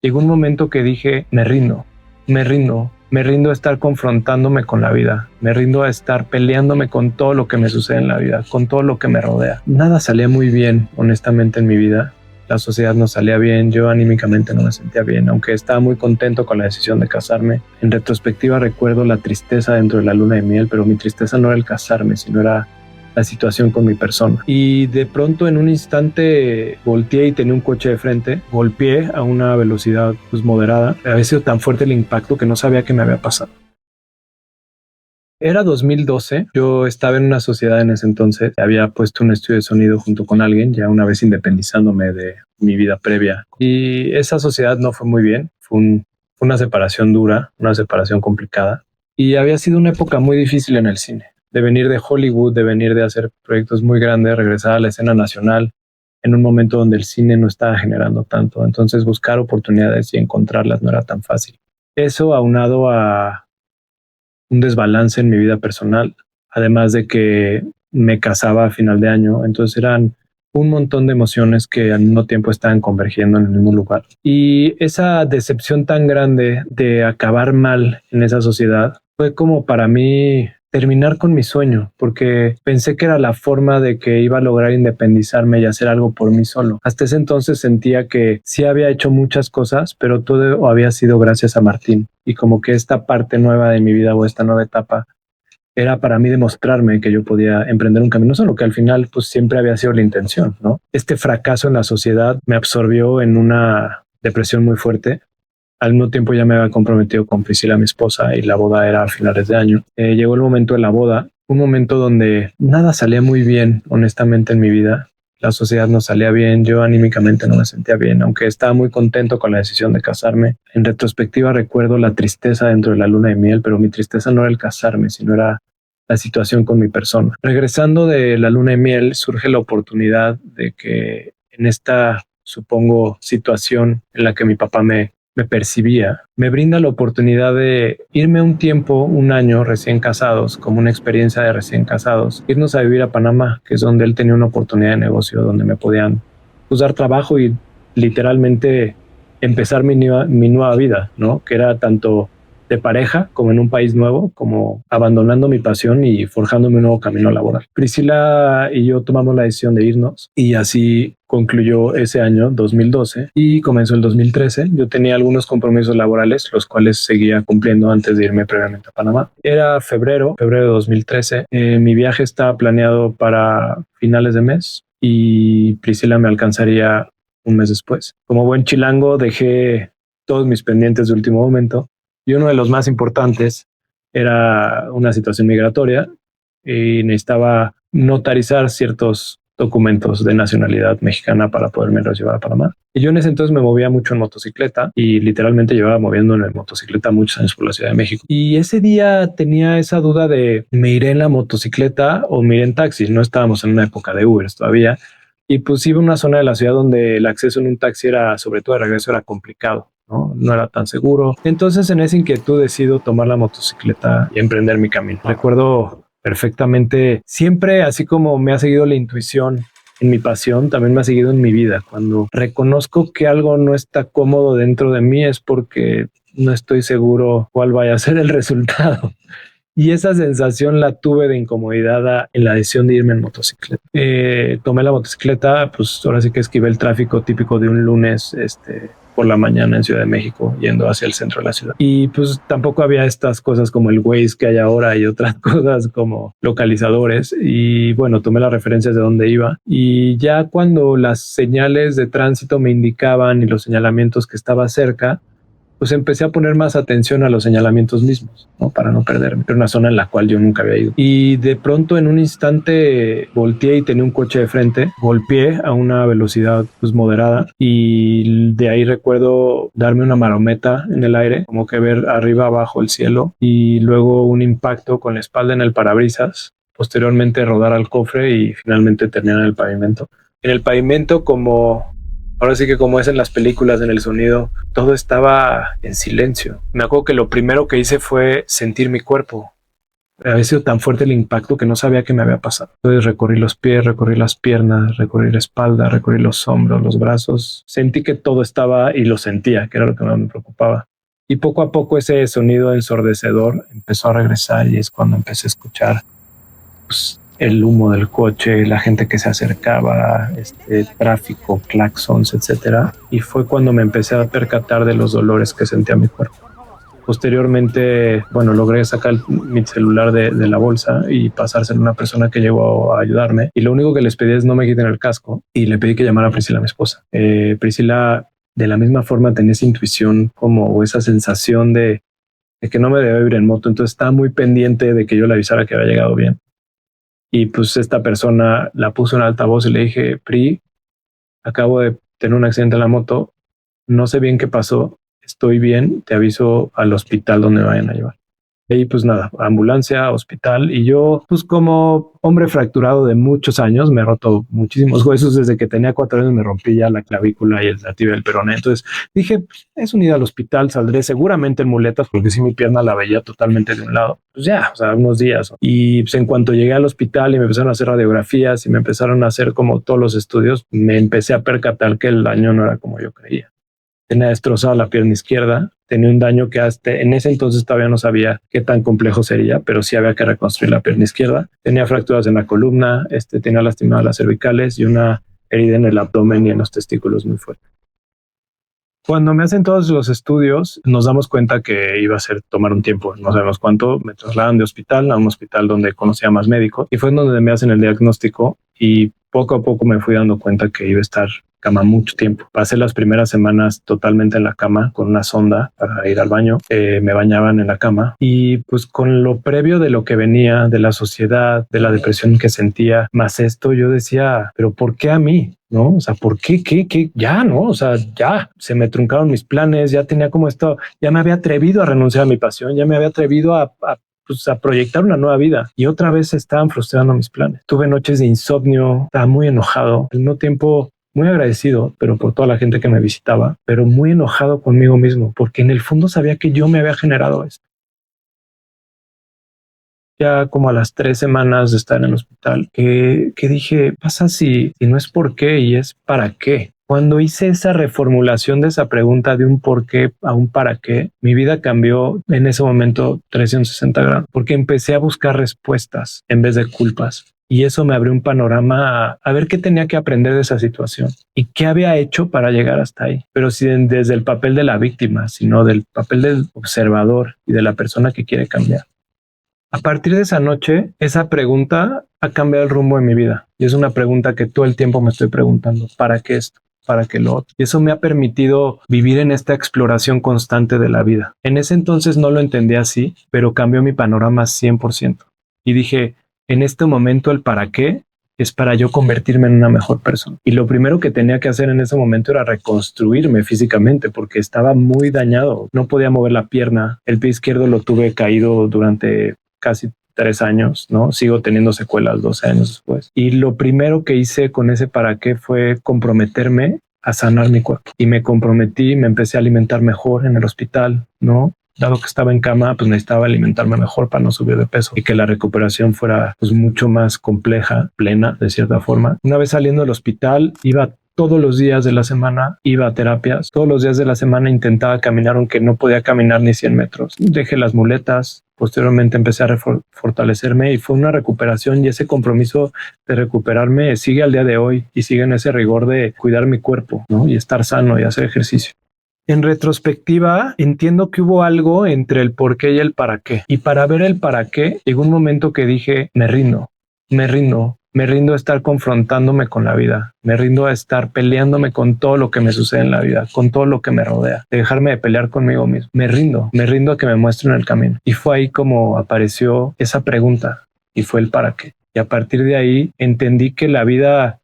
Llegó un momento que dije, me rindo a estar confrontándome con la vida, me rindo a estar peleándome con todo lo que me sucede en la vida, con todo lo que me rodea. Nada salía muy bien, honestamente, en mi vida. La sociedad no salía bien, yo anímicamente no me sentía bien, aunque estaba muy contento con la decisión de casarme. En retrospectiva recuerdo la tristeza dentro de la luna de miel, pero mi tristeza no era el casarme, sino era la situación con mi persona. Y de pronto, en un instante, volteé y tenía un coche de frente. Golpeé a una velocidad moderada. Había sido tan fuerte el impacto que no sabía qué me había pasado. Era 2012, yo estaba en una sociedad en ese entonces, había puesto un estudio de sonido junto con alguien, ya una vez independizándome de mi vida previa. Y esa sociedad no fue muy bien, fue una separación dura, una separación complicada. Y había sido una época muy difícil en el cine, de venir de Hollywood, de venir de hacer proyectos muy grandes, regresar a la escena nacional en un momento donde el cine no estaba generando tanto. Entonces buscar oportunidades y encontrarlas no era tan fácil. Eso aunado a un desbalance en mi vida personal, además de que me casaba a final de año, entonces eran un montón de emociones que al mismo tiempo estaban convergiendo en el mismo lugar. Y esa decepción tan grande de acabar mal en esa sociedad fue como para mí terminar con mi sueño, porque pensé que era la forma de que iba a lograr independizarme y hacer algo por mí solo. Hasta ese entonces sentía que sí había hecho muchas cosas, pero todo había sido gracias a Martín. Y como que esta parte nueva de mi vida o esta nueva etapa era para mí demostrarme que yo podía emprender un camino solo, que al final pues siempre había sido la intención, ¿no? Este fracaso en la sociedad me absorbió en una depresión muy fuerte. Al mismo tiempo ya me había comprometido con Priscila, mi esposa, y la boda era a finales de año. Llegó el momento de la boda, un momento donde nada salía muy bien, honestamente, en mi vida. La sociedad no salía bien, yo anímicamente no me sentía bien, aunque estaba muy contento con la decisión de casarme. En retrospectiva recuerdo la tristeza dentro de la luna de miel, pero mi tristeza no era el casarme, sino era la situación con mi persona. Regresando de la luna de miel, surge la oportunidad de que en esta, supongo, situación en la que mi papá me percibía, me brinda la oportunidad de irme un tiempo, un año recién casados, como una experiencia de recién casados, irnos a vivir a Panamá, que es donde él tenía una oportunidad de negocio, donde me podían dar trabajo y literalmente empezar mi nueva vida, ¿no? Que era tanto de pareja como en un país nuevo, como abandonando mi pasión y forjándome un nuevo camino laboral. Priscila y yo tomamos la decisión de irnos y así concluyó ese año 2012 y comenzó el 2013. Yo tenía algunos compromisos laborales, los cuales seguía cumpliendo antes de irme previamente a Panamá. Era febrero de 2013. Mi viaje estaba planeado para finales de mes y Priscila me alcanzaría un mes después. Como buen chilango, dejé todos mis pendientes de último momento y uno de los más importantes era una situación migratoria y necesitaba notarizar ciertos documentos de nacionalidad mexicana para poderme los llevar a Panamá. Y yo en ese entonces me movía mucho en motocicleta y literalmente llevaba moviéndome en motocicleta muchos años por la Ciudad de México. Y ese día tenía esa duda de me iré en la motocicleta o me iré en taxi. No estábamos en una época de Uber todavía. Y pues iba a una zona de la ciudad donde el acceso en un taxi era, sobre todo de regreso, era complicado. No era tan seguro. Entonces en esa inquietud decido tomar la motocicleta y emprender mi camino. Recuerdo perfectamente, siempre así como me ha seguido la intuición en mi pasión, también me ha seguido en mi vida. Cuando reconozco que algo no está cómodo dentro de mí es porque no estoy seguro cuál vaya a ser el resultado. Y esa sensación la tuve de incomodidad en la decisión de irme en motocicleta. Tomé la motocicleta, pues ahora sí que esquivé el tráfico típico de un lunes, por la mañana en Ciudad de México, yendo hacia el centro de la ciudad. Y pues tampoco había estas cosas como el Waze que hay ahora y otras cosas como localizadores. Y bueno, tomé las referencias de dónde iba. Y ya cuando las señales de tránsito me indicaban y los señalamientos que estaba cerca, pues empecé a poner más atención a los señalamientos mismos, ¿no? Para no perderme. Era una zona en la cual yo nunca había ido. Y de pronto en un instante volteé y tenía un coche de frente. Golpeé a una velocidad moderada y de ahí recuerdo darme una marometa en el aire, como que ver arriba abajo el cielo y luego un impacto con la espalda en el parabrisas. Posteriormente rodar al cofre y finalmente terminar en el pavimento. En el pavimento, ahora sí que como es en las películas, en el sonido, todo estaba en silencio. Me acuerdo que lo primero que hice fue sentir mi cuerpo. había sido tan fuerte el impacto que no sabía qué me había pasado. Entonces recorrí los pies, recorrí las piernas, recorrí la espalda, recorrí los hombros, los brazos. Sentí que todo estaba y lo sentía, que era lo que más me preocupaba. Y poco a poco ese sonido ensordecedor empezó a regresar y es cuando empecé a escuchar pues, el humo del coche, la gente que se acercaba, tráfico, claxons, etcétera. Y fue cuando me empecé a percatar de los dolores que sentía mi cuerpo. Posteriormente, bueno, logré sacar mi celular de la bolsa y pasárselo a una persona que llegó a ayudarme. Y lo único que les pedí es no me quiten el casco y le pedí que llamara a Priscila, mi esposa. Priscila, de la misma forma, tenía esa intuición como esa sensación de que no me debía ir en moto. Entonces estaba muy pendiente de que yo le avisara que había llegado bien. Y pues esta persona la puso en altavoz y le dije, Pri, acabo de tener un accidente en la moto, no sé bien qué pasó, estoy bien, te aviso al hospital donde me vayan a llevar. Y pues nada, ambulancia, hospital. Y yo, pues como hombre fracturado de muchos años, me he roto muchísimos huesos. Desde que tenía 4 años me rompí ya la clavícula y la tibia del peroné. Entonces dije, pues, es un ida al hospital, saldré seguramente en muletas porque si mi pierna la veía totalmente de un lado. Pues ya, o sea, unos días. Y pues en cuanto llegué al hospital y me empezaron a hacer radiografías y me empezaron a hacer como todos los estudios, me empecé a percatar que el daño no era como yo creía. Tenía destrozada la pierna izquierda, tenía un daño que hasta en ese entonces todavía no sabía qué tan complejo sería, pero sí había que reconstruir la pierna izquierda. Tenía fracturas en la columna, tenía lastimadas las cervicales y una herida en el abdomen y en los testículos muy fuerte. Cuando me hacen todos los estudios, nos damos cuenta que iba a ser tomar un tiempo, no sabemos cuánto. Me trasladan de hospital a un hospital donde conocía más médicos y fue en donde me hacen el diagnóstico y poco a poco me fui dando cuenta que iba a estar cama mucho tiempo. Pasé las primeras semanas totalmente en la cama con una sonda para ir al baño. Me bañaban en la cama y pues con lo previo de lo que venía de la sociedad, de la depresión que sentía, más esto, yo decía, pero ¿por qué a mí? ¿No? O sea, ¿por qué? ¿Qué? Ya, ¿no? O sea, ya se me truncaron mis planes, ya tenía como esto, ya me había atrevido a renunciar a mi pasión, ya me había atrevido a proyectar una nueva vida y otra vez estaban frustrando mis planes. Tuve noches de insomnio, estaba muy enojado, al mismo tiempo muy agradecido, pero por toda la gente que me visitaba, pero muy enojado conmigo mismo, porque en el fondo sabía que yo me había generado esto. Ya como a las 3 semanas de estar en el hospital, que dije, pasa si no es por qué y es para qué. Cuando hice esa reformulación de esa pregunta de un por qué a un para qué, mi vida cambió en ese momento 360 grados, porque empecé a buscar respuestas en vez de culpas. Y eso me abrió un panorama a ver qué tenía que aprender de esa situación y qué había hecho para llegar hasta ahí. Pero sin desde el papel de la víctima, sino del papel del observador y de la persona que quiere cambiar. A partir de esa noche, esa pregunta ha cambiado el rumbo de mi vida. Y es una pregunta que todo el tiempo me estoy preguntando. ¿Para qué esto? ¿Para qué lo otro? Y eso me ha permitido vivir en esta exploración constante de la vida. En ese entonces no lo entendía así, pero cambió mi panorama 100%. Y dije, en este momento el para qué es para yo convertirme en una mejor persona. Y lo primero que tenía que hacer en ese momento era reconstruirme físicamente porque estaba muy dañado. No podía mover la pierna. El pie izquierdo lo tuve caído durante casi 3 años, ¿no? Sigo teniendo secuelas 12 años después. Y lo primero que hice con ese para qué fue comprometerme a sanar mi cuerpo. Y me comprometí, me empecé a alimentar mejor en el hospital, ¿no? Dado que estaba en cama, pues necesitaba alimentarme mejor para no subir de peso y que la recuperación fuera pues mucho más compleja, plena, de cierta forma. Una vez saliendo del hospital, iba todos los días de la semana, iba a terapias. Todos los días de la semana intentaba caminar, aunque no podía caminar ni 100 metros. Dejé las muletas. Posteriormente empecé a fortalecerme y fue una recuperación y ese compromiso de recuperarme sigue al día de hoy y sigue en ese rigor de cuidar mi cuerpo, ¿no? Y estar sano y hacer ejercicio. En retrospectiva, entiendo que hubo algo entre el por qué y el para qué. Y para ver el para qué, llegó un momento que dije, me rindo, me rindo. Me rindo a estar confrontándome con la vida. Me rindo a estar peleándome con todo lo que me sucede en la vida, con todo lo que me rodea, de dejarme de pelear conmigo mismo. Me rindo a que me muestren el camino. Y fue ahí como apareció esa pregunta y fue el para qué. Y a partir de ahí entendí que la vida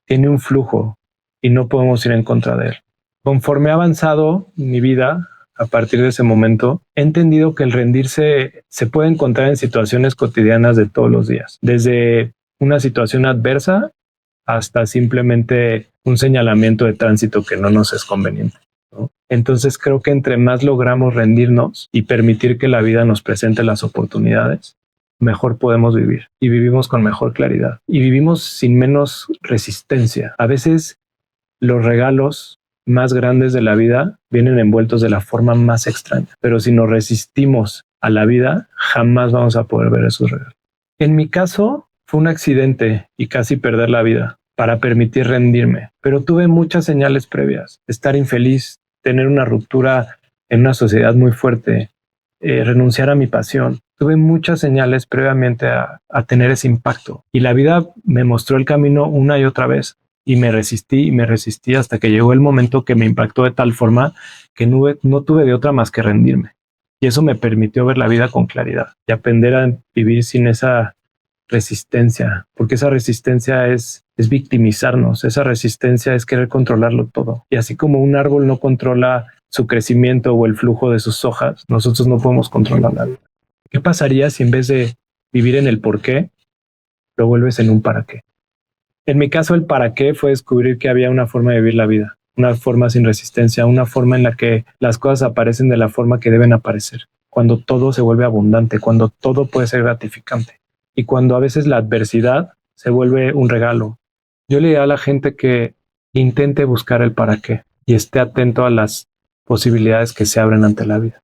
tiene un flujo y no podemos ir en contra de él. Conforme ha avanzado mi vida, a partir de ese momento, he entendido que el rendirse se puede encontrar en situaciones cotidianas de todos los días. Desde una situación adversa hasta simplemente un señalamiento de tránsito que no nos es conveniente, ¿no? Entonces creo que entre más logramos rendirnos y permitir que la vida nos presente las oportunidades, mejor podemos vivir y vivimos con mejor claridad y vivimos sin menos resistencia. A veces los regalos más grandes de la vida vienen envueltos de la forma más extraña, pero si nos resistimos a la vida, jamás vamos a poder ver esos regalos. En mi caso, fue un accidente y casi perder la vida para permitir rendirme, pero tuve muchas señales previas: estar infeliz, tener una ruptura en una sociedad muy fuerte, renunciar a mi pasión. Tuve muchas señales previamente a tener ese impacto y la vida me mostró el camino una y otra vez y me resistí hasta que llegó el momento que me impactó de tal forma que no tuve de otra más que rendirme. Y eso me permitió ver la vida con claridad y aprender a vivir sin esa resistencia, porque esa resistencia es victimizarnos, esa resistencia es querer controlarlo todo. Y así como un árbol no controla su crecimiento o el flujo de sus hojas, nosotros no podemos controlar la vida. ¿Qué pasaría si en vez de vivir en el por qué, lo vuelves en un para qué? En mi caso, el para qué fue descubrir que había una forma de vivir la vida, una forma sin resistencia, una forma en la que las cosas aparecen de la forma que deben aparecer, cuando todo se vuelve abundante, cuando todo puede ser gratificante y cuando a veces la adversidad se vuelve un regalo. Yo le diría a la gente que intente buscar el para qué y esté atento a las posibilidades que se abren ante la vida.